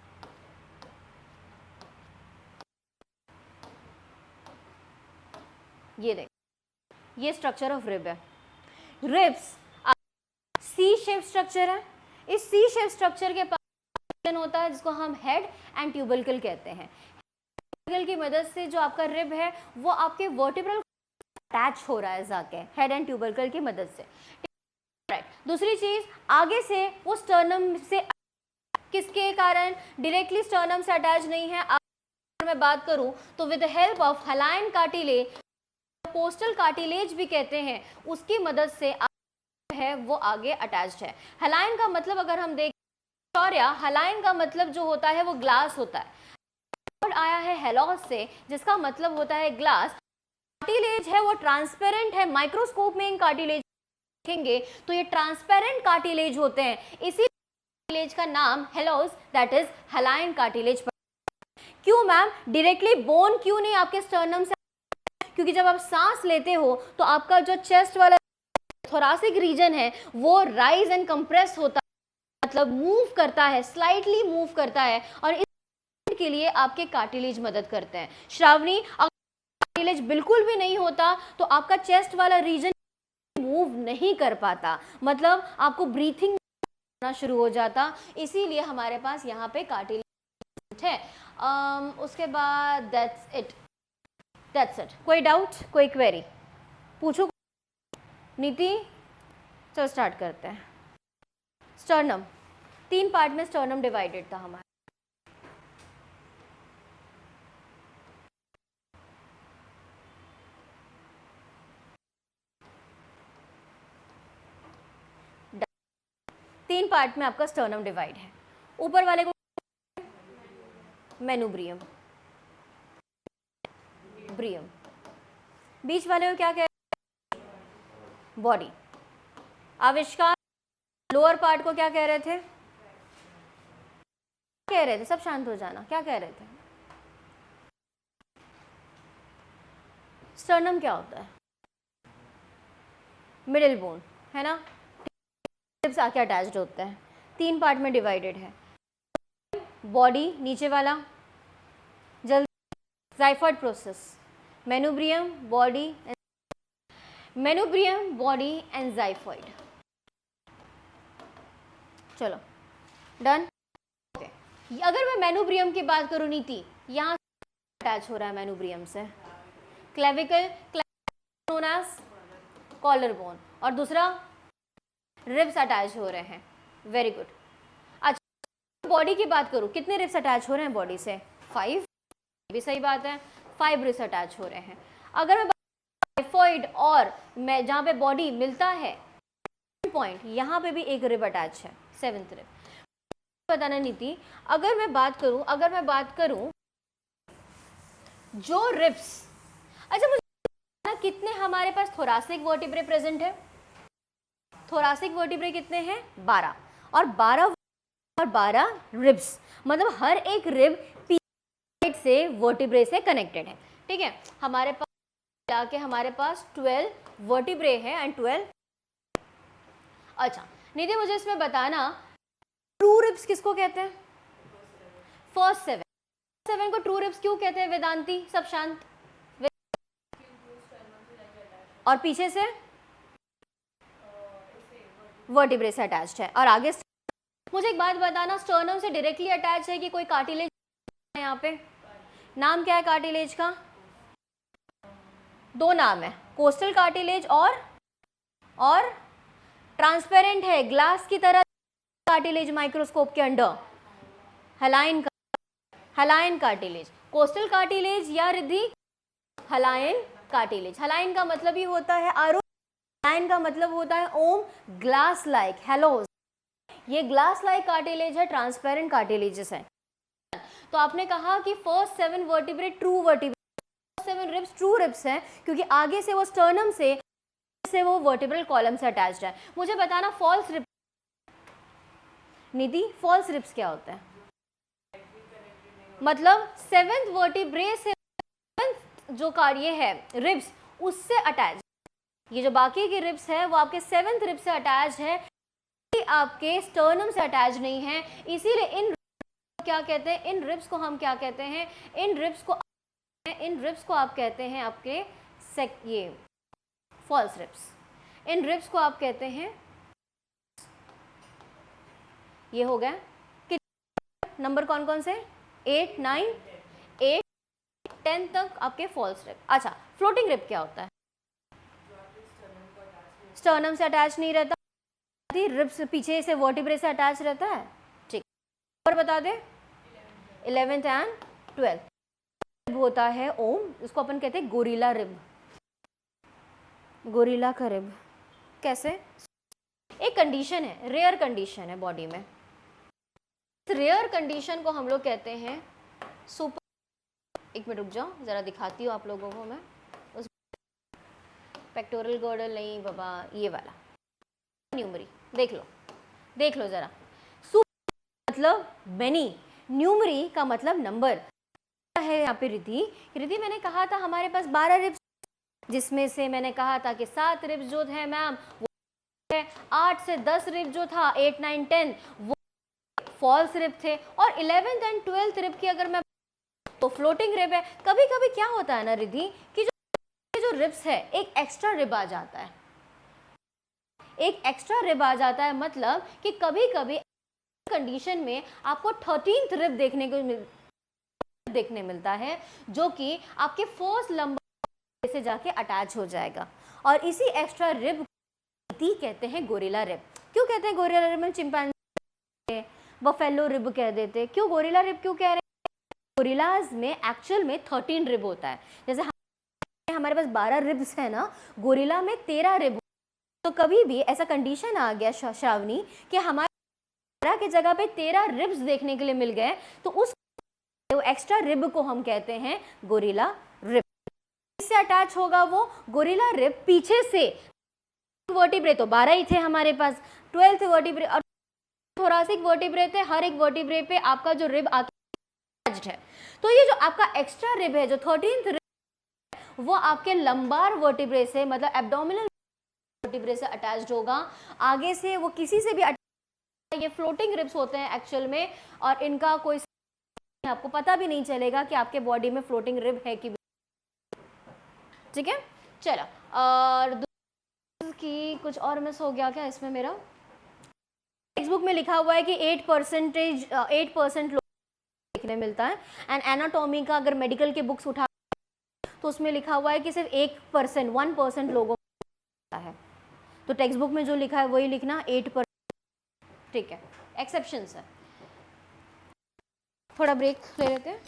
ये देखो, ये स्ट्रक्चर ऑफ रिब है। रिब्स सी शेप स्ट्रक्चर है, इस सी शेप स्ट्रक्चर के पास होता है जिसको हम हेड एंड ट्यूबरकल कहते हैं। ट्यूबरकल की मदद से जो आपका रिब है वो आपके वर्टिब्रल अटैच हो रहा है जाके हेड एंड ट्यूबरकल की मदद से। राइट, दूसरी चीज आगे से वो स्टर्नम से किसके कारण डायरेक्टली स्टर्नम से अटैच नहीं है। अगर मैं बात करूं तो with the help of hyaline cartilage, costal cartilage भी कहते हैं, उसकी मदद से है वो आगे अटैच्ड है। हलाइन का मतलब अगर हम देखें शौर्या, हलाइन का मतलब जो होता है वो ग्लास होता है, और आया है हेलोस से जिसका मतलब होता है ग्लास। कार्टिलेज है वो ट्रांसपेरेंट है, माइक्रोस्कोप में इन कार्टिलेज देखेंगे तो ये ट्रांसपेरेंट कार्टिलेज होते हैं, इसी कार्टिलेज का नाम हेलोस दैट इज हलाइन कार्टिलेज। क्यों मैम डायरेक्टली बोन क्यों नहीं आपके स्टर्नम से? क्योंकि जब आप सांस लेते हो तो आपका जो चेस्ट वाला थोरासिक रीजन है वो राइज एंड कंप्रेस होता है, मतलब मूव करता है, स्लाइटली मूव करता है, और इस के लिए आपके कार्टिलेज मदद करते हैं। श्रावणी, अगर कार्टिलेज बिल्कुल भी नहीं होता तो आपका चेस्ट वाला रीजन मूव नहीं कर पाता, मतलब आपको ब्रीथिंग करना शुरू हो जाता, इसीलिए हमारे पास यहाँ पे कार्टिलेज है। उसके बाद दैट्स इट। कोई डाउट, कोई क्वेरी पूछो नीति? चलो स्टार्ट करते हैं। स्टर्नम, 3 पार्ट में स्टर्नम डिवाइडेड था हमारा। तीन पार्ट में आपका स्टर्नम डिवाइड है। ऊपर वाले को मेनुब्रियम, ब्रियम, बीच वाले को क्या कहते हैं? बॉडी। आविष्कार, लोअर पार्ट को क्या कह रहे थे? कह रहे थे सब शांत हो जाना, क्या कह रहे थे? स्टर्नम क्या होता है? मिडिल बोन है ना, रिब्स आके अटैच्ड होते हैं, 3 पार्ट में डिवाइडेड है। बॉडी नीचे वाला, जल्दी xiphoid process, manubrium, body, manubrium, body and xiphoid. चलो डन। ओके, अगर मैं मेनुब्रियम की बात करूं नीति, यहाँ अटैच हो रहा है मेनुब्रियम से clavicle, known as collar bone, और दूसरा रिब्स अटैच हो रहे हैं। Very good. अच्छा, बॉडी की बात करूं, कितने रिब्स अटैच हो रहे हैं बॉडी से? 5, भी सही बात है, 5 रिब्स अटैच हो रहे हैं। अगर मैं जाइफॉइड और मैं जहाँ पे बॉडी मिलता है पॉइंट, यहाँ पे भी एक रिब अटैच है, 7th रिब। बताना नीति, अगर मैं बात करूं जो रिब्स, अच्छा मुझे बताना कितने हमारे पास थोरासिक वर्टिब्रे प्रेजेंट है? थोरासिक वर्टिब्रे कितने हैं? 12, और 12 रिब्स, मतलब हर एक रिब पीठ से वर्टिब्रे से कनेक्टेड है। ठीक है, हमारे पास जाके हमारे पास 12 वर्टिब्रे है एंड 12। अच्छा निधि, मुझे इसमें बताना ट्रू रिब्स किसको कहते हैं? फर्स्ट 7 को ट्रू रिब्स क्यों कहते हैं वेदांती? सब शांत। और पीछे से वर्टिब्रे से अटैच्ड है, और आगे मुझे एक बात बताना, स्टर्नम से डायरेक्टली अटैच है कि कोई कार्टिलेज है? यहाँ पे नाम क्या है कार्टिलेज का? 2 नाम है, कोस्टल कार्टिलेज और ट्रांसपेरेंट है, ग्लास की तरह कार्टिलेज माइक्रोस्कोप के अंडर, हलाइन कार्टिलेज। कोस्टल कार्टिलेज या रिद्धि हलाइन कार्टिलेज। हलाइन का मतलब ही होता है आरो, हलाइन का मतलब होता है ओम, ग्लास लाइक, हेलोस। ये ग्लास लाइक कार्टिलेज है, ट्रांसपेरेंट कार्टिलेजेस है। तो आपने कहा कि first 7 vertebrae true vertebrae, 7 ribs true ribs हैं क्योंकि आगे से वो स्टर्नम से वो वर्टिब्रल कॉलम से अटैच्ड है। मुझे बताना फॉल्स रिब्स निधि, फॉल्स रिब्स क्या होता है? मतलब 7th वर्टिब्रे से जो कार्य है रिब्स उससे अटैच, ये जो बाकी के रिब्स है वो आपके 7th रिब से अटैच है, आपके स्टर्नम से अटैच नहीं है, इसीलिए इन क्या कहते हैं? इन रिब्स को हम क्या कहते हैं? इन रिब्स को आप कहते हैं आपके ये फॉल्स रिब्स। इन रिब्स को आप कहते हैं, ये हो गया नंबर कौन कौन से? 8, 9, 8, 10 तक आपके फॉल्स रिब। अच्छा, फ्लोटिंग रिब क्या होता है? स्टर्नम से अटैच नहीं रहता, रिब्स पीछे से वर्टिब्रे से अटैच रहता है। ठीक, और बता दे 11th एंड 12th रिब होता है ओम, इसको अपन कहते हैं गोरिल्ला रिब। गोरिल्ला का रिब कैसे? एक कंडीशन है, रेयर कंडीशन है बॉडी में, इस रेयर कंडीशन को हम लोग कहते हैं सुपर। एक मिनट रुक जाओ, जरा दिखाती हूँ आप लोगों को मैं। उस पेक्टोरल गर्डल नहीं बाबा, ये वाला न्यूमरी देख लो जरा। सुपर मतलब मेनी, न्यूमरी का मतलब नंबर है। यहाँ पे रिद्धि मैंने कहा था हमारे पास 12 रिब्स, जिसमें से मैंने कहा था कि 7 रिब्स जो है मैम वो है, 8 से 10 रिब जो था 8, 9, 10 वो फॉल्स रिब थे, और 11th एंड 12th रिब की अगर मैं तो फ्लोटिंग रिब है। कभी कभी क्या होता है ना रिद्धि कि जो रिब्स है एक एक्स्ट्रा रिब आ जाता है, एक एक्स्ट्रा रिब आ जाता है, मतलब कि कभी कभी कंडीशन में आपको 13th रिब देखने मिलता है, जो कि आपके फर्स्ट लंबर से जाके अटैच हो जाएगा, और इसी एक्स्ट्रा रिब कहते हैं गोरिल्ला रिब। क्यों कहते हैं गोरिल्ला रिब? में चिंपैंजी बफेलो रिब कह देते। क्यों गोरिल्ला रिब क्यों कह रहे हैं? गोरिल्लाज में एक्चुअल में 13 रिब होता है, जैसे हमारे पास 12 रिब्स है ना, गोरिल्ला में 13 रिब। तो कभी भी ऐसा कंडीशन आ गया श्रावणी कि हमारे के जगह पे 13 रिब्स देखने के लिए मिल गए, तो उस एक्स्ट्रा रिब को हम कहते हैं गोरिल्ला रिब। इससे अटैच होगा वो गोरिल्ला रिब पीछे से। वर्टिब्रे तो 12 ही थे हमारे पास, 12th वर्टिब्रे और थोरासिक वर्टिब्रे थे। हर एक वर्टिब्रे पे आपका जो रिब अटैच्ड है, तो ये जो आपका एक्स्ट्रा रिब है, जो 13th रिब, वो आपके लंबार वर्टिब्रे से, मतलब एब्डोमिनल वर्टिब्रे से अटैच्ड होगा। आगे से वो किसी से भी ये फ्लोटिंग रिब्स होते हैं एक्चुअल में, और इनका कोई आपको पता भी नहीं चलेगा कि आपके बॉडी में फ्लोटिंग रिब है कि। ठीक है, चलो, और कि कुछ और मिस हो गया क्या इसमें? मेरा टेक्स्ट बुक में लिखा हुआ है कि 8% लोग देखने मिलता है, एंड एनाटॉमी का अगर मेडिकल के बुक्स उठा तो उसमें लिखा हुआ है कि सिर्फ 1% लोगों को है। तो टेक्स्ट बुक में जो लिखा है वही लिखना, 8%। ठीक है, एक्सेप्शंस है। थोड़ा ब्रेक ले लेते हैं।